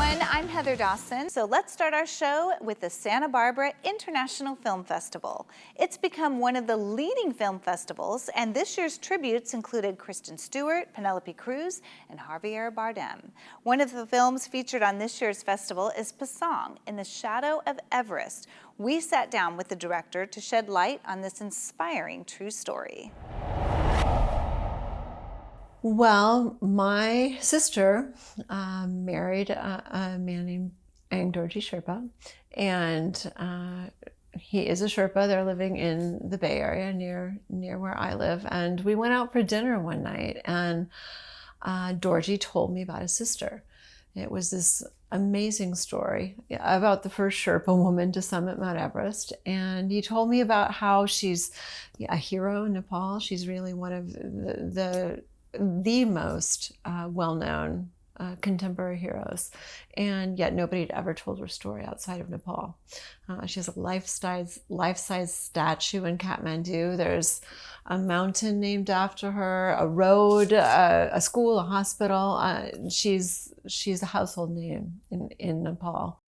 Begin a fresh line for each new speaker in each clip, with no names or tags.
everyone, I'm Heather Dawson. So let's start our show with the Santa Barbara International Film Festival. It's become one of the leading film festivals, and this year's tributes included Kristen Stewart, Penelope Cruz, and Javier Bardem. One of the films featured on this year's festival is Pasang, In the Shadow of Everest. We sat down with the director to shed light on this inspiring true story.
Well, my sister married a man named Ang Dorji Sherpa, and he is a Sherpa. They're living in the Bay Area near where I live, and we went out for dinner one night, and Dorji told me about his sister. It was this amazing story about the first Sherpa woman to summit Mount Everest, and he told me about how she's a hero in Nepal. She's really one of the most well-known contemporary heroes, and yet nobody had ever told her story outside of Nepal. She has a life-size statue in Kathmandu. There's a mountain named after her, a road, a school, a hospital. She's a household name in Nepal.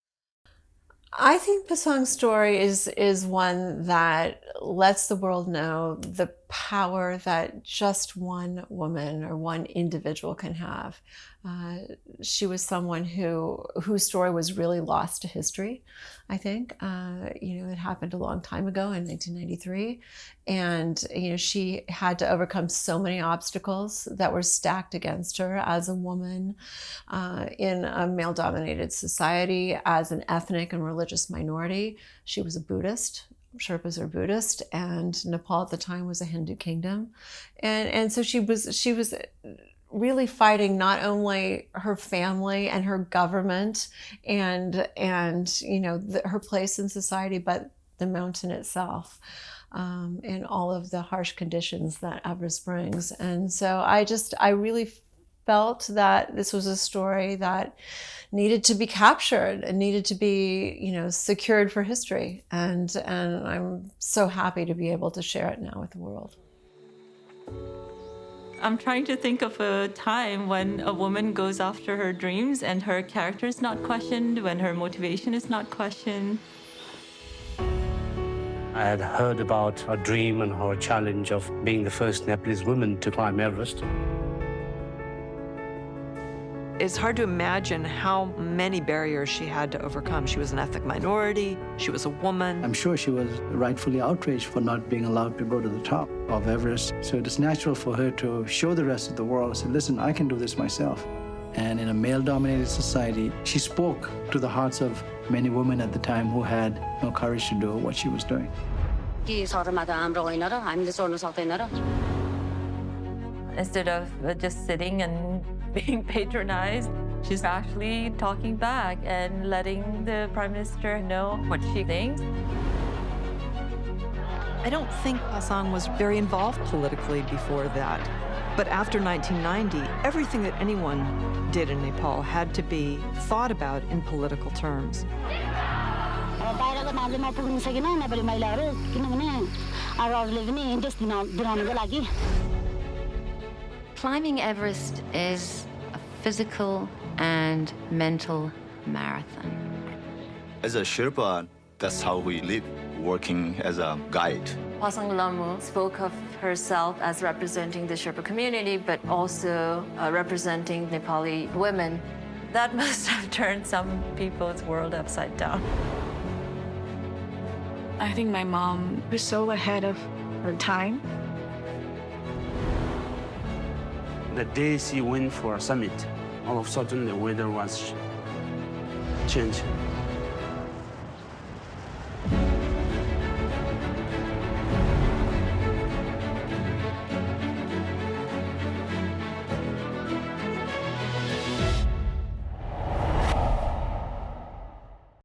I think Pasang's story is one that lets the world know the power that just one woman or one individual can have. She was someone whose story was really lost to history, I think. It happened a long time ago in 1993. And, she had to overcome so many obstacles that were stacked against her as a woman in a male-dominated society, as an ethnic and religious minority. She was a Buddhist. Sherpas are Buddhist, and Nepal at the time was a Hindu kingdom. And so she was really fighting not only her family and her government and her place in society, but the mountain itself, and all of the harsh conditions that Everest brings. And so I really felt that this was a story that needed to be captured and needed to be, secured for history. And I'm so happy to be able to share it now with the world.
I'm trying to think of a time when a woman goes after her dreams and her character is not questioned, when her motivation is not questioned.
I had heard about her dream and her challenge of being the first Nepalese woman to climb Everest.
It's hard to imagine how many barriers she had to overcome. She was an ethnic minority, she was a woman.
I'm sure she was rightfully outraged for not being allowed to go to the top of Everest. So it is natural for her to show the rest of the world, say, listen, I can do this myself. And in a male-dominated society, she spoke to the hearts of many women at the time who had no courage to do what she was doing.
Instead of just sitting and being patronized, she's actually talking back and letting the Prime Minister know what she thinks.
I don't think Pasang was very involved politically before that. But after 1990, everything that anyone did in Nepal had to be thought about in political terms.
Climbing Everest is a physical and mental marathon.
As a Sherpa, that's how we live, working as a guide.
Pasang Lamu spoke of herself as representing the Sherpa community, but also representing Nepali women. That must have turned some people's world upside down.
I think my mom was so ahead of her time.
The day she went for a summit, all of a sudden the weather was changed.